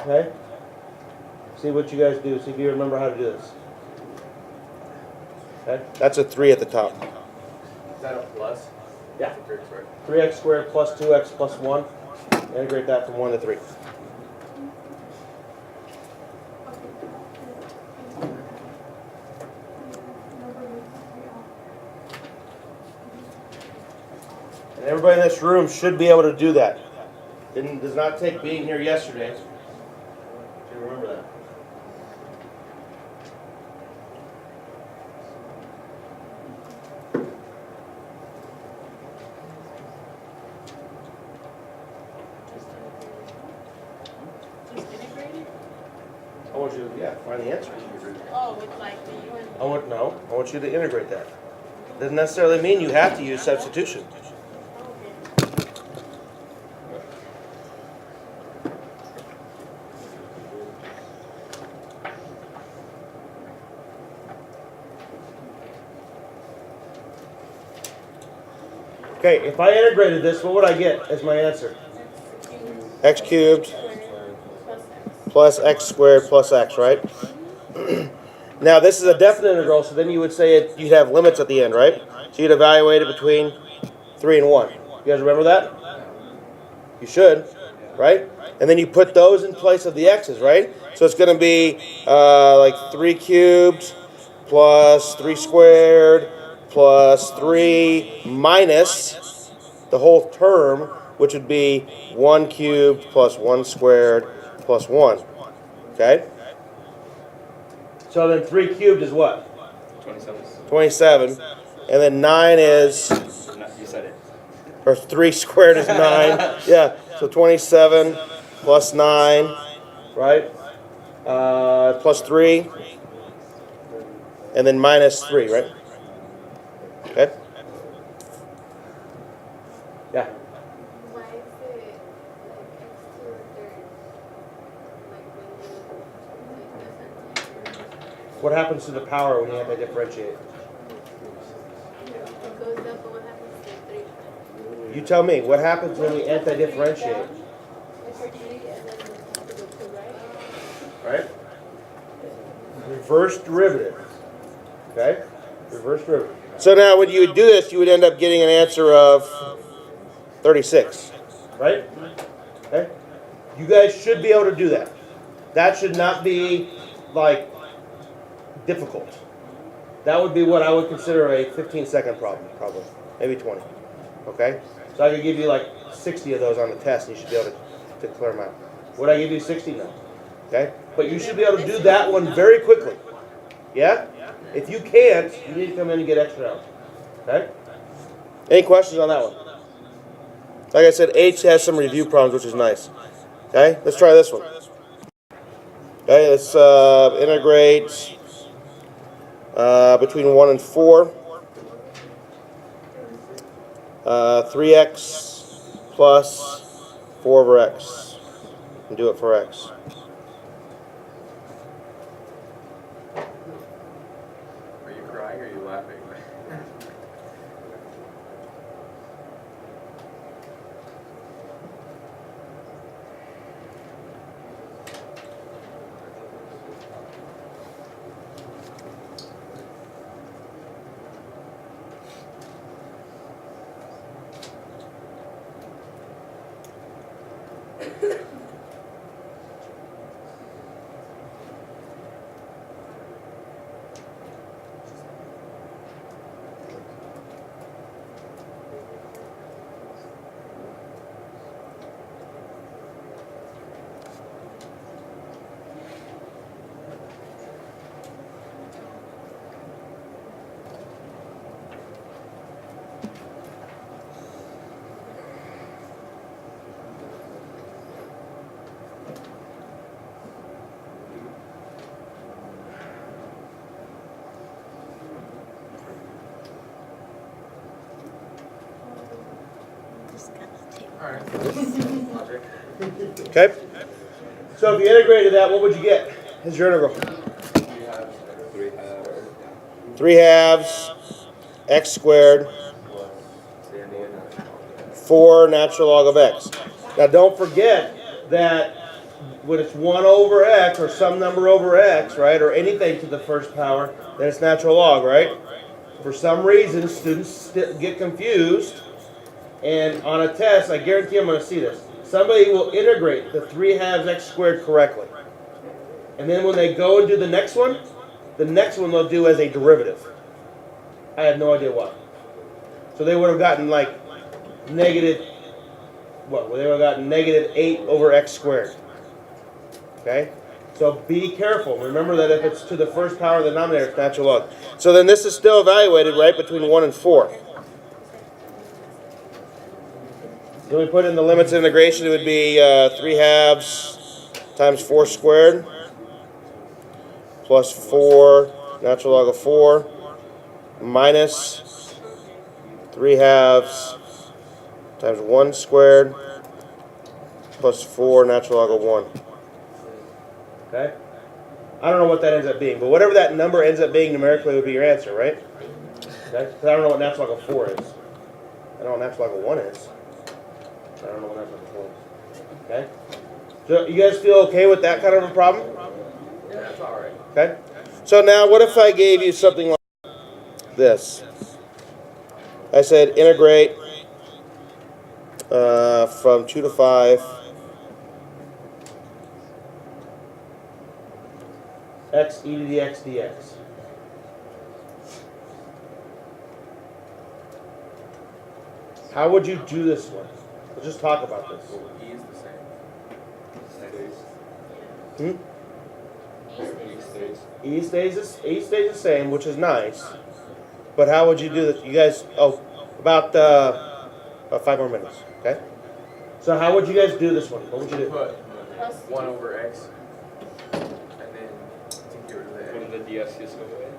Okay? See what you guys do. See if you remember how to do this. Okay? That's a 3 at the top. Is that a plus? Yeah. 3x squared plus 2x plus 1. Integrate that from 1 to 3. And everybody in this room should be able to do that. Does not take being here yesterday. So remember that. I want you to, find the answer. Oh, with like the UN. I want you to integrate that. Doesn't necessarily mean you have to use substitution. Okay, if I integrated this, what would I get as my answer? X cubed plus x squared plus x, right? Now this is a definite integral, so then you would say you'd have limits at the end, right? So you'd evaluate it between 3 and 1. You guys remember that? You should, right? And then you put those in place of the x's, right? So it's going to be like 3 cubed plus 3 squared plus 3 minus the whole term, which would be 1 cubed plus 1 squared plus 1. Okay? So then 3 cubed is what? 27. 27. And then 9 is, You said it. or 3 squared is 9. Yeah, so 27 plus 9, right? Plus 3. And then minus 3, right? Okay? Yeah. Why is it like x to the third? Like when you What happens to the power when you anti-differentiate? it goes up, but what happens to 3? You tell me, what happens when we anti-differentiate? It's 3 and then to the 2, right? Right? Reverse derivative. Okay? Reverse derivative. So now when you would do this, you would end up getting an answer of 36. Right? Okay? You guys should be able to do that. That should not be, like, difficult. That would be what I would consider a 15-second problem, probably. Maybe 20. Okay? So I could give you, like, 60 of those on the test, and you should be able to clear them out. Would I give you 60? No. Okay? But you should be able to do that one very quickly. Yeah? If you can't, you need to come in and get extra help. Okay? Any questions on that one? Like I said, H has some review problems, which is nice. Okay? Let's try this one. Okay, let's integrate between 1 and 4. 3x plus 4 over x. And do it for x. Are you crying or are you laughing? Logic. Okay? So if you integrated that, what would you get as your integral? 3 halves x squared 4 natural log of x. Now don't forget that when it's 1 over x or some number over x, right, or anything to the first power, then it's natural log, right? For some reason, students get confused, and on a test, I guarantee I'm going to see this. Somebody will integrate the 3/2 x squared correctly. And then when they go and do the next one they'll do as a derivative. I have no idea why. So they would have gotten like negative, what? Well, they would have gotten negative 8 over x squared. Okay? So be careful. Remember that if it's to the first power of the denominator, it's natural log. So then this is still evaluated, right, between 1 and 4. Then we put in the limits of integration. It would be 3/2 times 4 squared plus 4 natural log of 4 minus 3/2 times 1 squared plus 4 natural log of 1. Okay? I don't know what that ends up being, but whatever that number ends up being numerically would be your answer, right? Okay? Because I don't know what natural log of 4 is. I know what natural log of 1 is. I don't know what natural log of 4 is. Okay? So you guys feel okay with that kind of a problem? Yeah, that's all right. Okay? So now what if I gave you something like this? I said integrate from 2 to 5 x e to the x dx. How would you do this one? Let's just talk about this. Well, E is the same. E stays the same, which is nice. But how would you do this? You guys, about 5 more minutes, okay? So how would you guys do this one? What would you do? Put 1 over x, and then to get rid of the What did the ds just go away?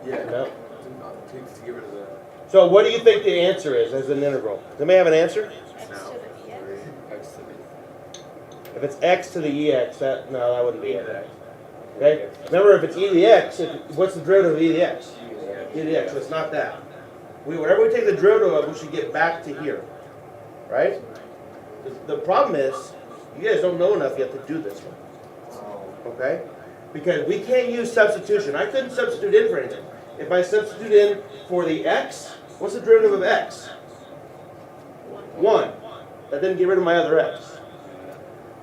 Yeah. No. To get rid of the. So what do you think the answer is as an integral? Does anybody have an answer? X to the EX. X to the If it's x to the ex, that wouldn't be E it. to the x. Okay? Remember, if it's e to the x, what's the derivative of e to the x? E to the x. E to the x, so it's not that. Whatever we take the derivative of, we should get back to here. Right? The problem is, you guys don't know enough yet to do this one. Okay? Because we can't use substitution. I couldn't substitute in for anything. If I substitute in for the x, what's the derivative of x? 1. That didn't get rid of my other x.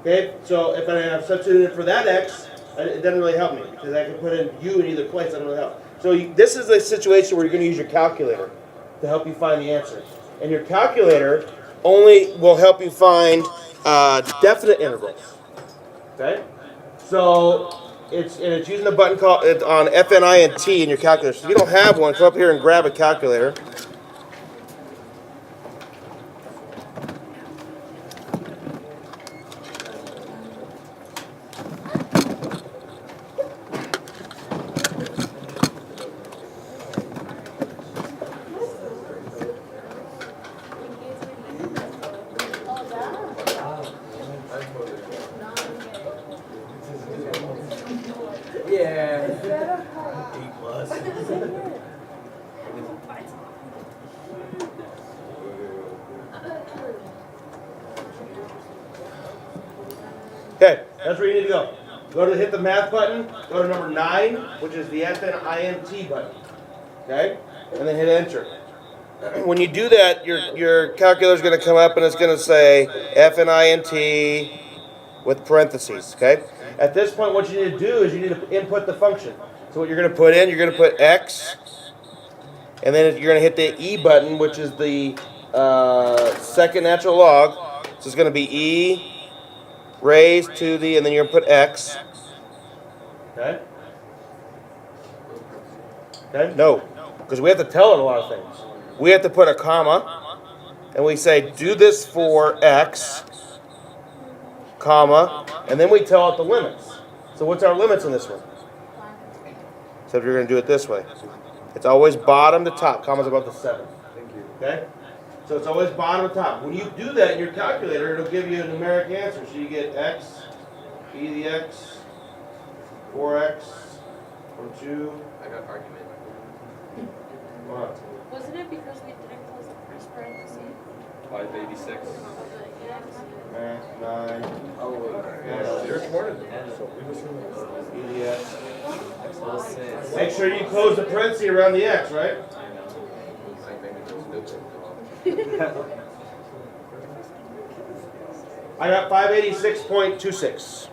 Okay? So if I have substituted in for that x, it doesn't really help me because I can put in u in either place. That doesn't really help. So this is a situation where you're going to use your calculator to help you find the answer. And your calculator only will help you find definite integrals. Okay? So it's using a button called on FNINT in your calculator. So if you don't have one, come up here and grab a calculator. Yeah. Okay, that's where you need to go. Go to hit the math button, go to number 9, which is the FNINT button. Okay? And then hit enter. When you do that, your calculator is going to come up and it's going to say FNINT with parentheses. Okay? At this point, what you need to do is you need to input the function. So what you're going to put in, you're going to put x, and then you're going to hit the E button, which is the second natural log. So it's going to be E raised to the, and then you're going to put x. Okay? Okay? No, because we have to tell it a lot of things. We have to put a comma, and we say, do this for x, comma, and then we tell it the limits. So what's our limits in this one? So you're going to do it this way. It's always bottom to top. Comma's above the 7. Thank you. Okay? So it's always bottom to top. When you do that in your calculator, it'll give you a numeric answer. So you get x, e to the x, 4x, or 2. I got argument. What? Wasn't it because we didn't close the first parenthesis? 586. Of the Math 9. You're smarter than EDX. Make sure you close the parenthesis around the X, right? I got 586.26.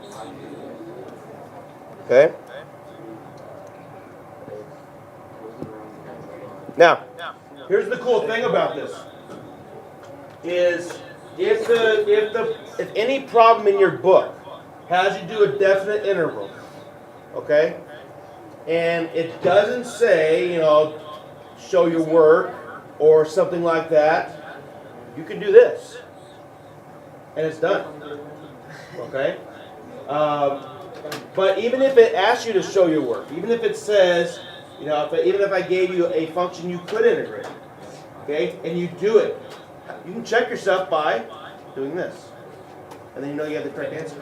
Okay. Now, here's the cool thing about this: is if any problem in your book has you do a definite interval, okay, and it doesn't say, show your work or something like that, you can do this, and it's done. Okay. But even if it asks you to show your work, even if it says, even if I gave you a function you could integrate, okay, and you do it, you can check yourself by doing this, and then you have the correct answer.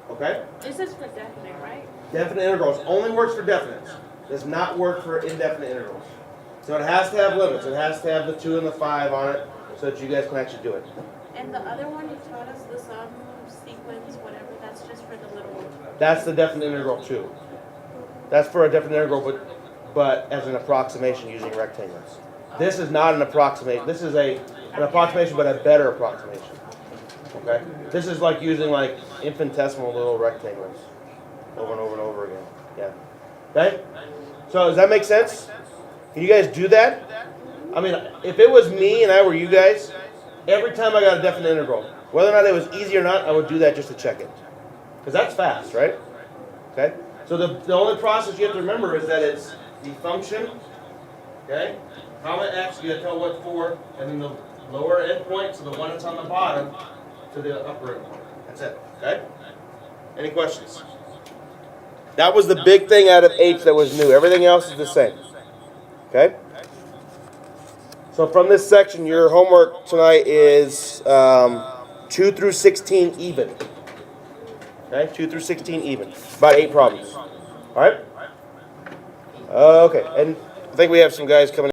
Okay. This is for definite, right? Definite integrals only works for definites. Does not work for indefinite integrals. So it has to have limits. It has to have the 2 and the 5 on it so that you guys can actually do it. And the other one you taught us, the sum sequence, whatever, that's just for the little. That's the definite integral too. That's for a definite integral, but as an approximation using rectangles. This is not an approximation. This is an approximation, but a better approximation. Okay. This is like using like infinitesimal little rectangles over and over and over again. Yeah. Okay. So does that make sense? Can you guys do that? I mean, if it was me and I were you guys, every time I got a definite integral, whether or not it was easy or not, I would do that just to check it. Because that's fast, right? Okay? So the only process you have to remember is that it's the function, okay, comma x, you got to tell what for, and then the lower end point, so the one that's on the bottom, to the upper end point. That's it, okay? Any questions? That was the big thing out of H that was new. Everything else is the same. Okay? So from this section, your homework tonight is 2 through 16 even. Okay? 2 through 16 even. About 8 problems. All right? Okay. And I think we have some guys coming in.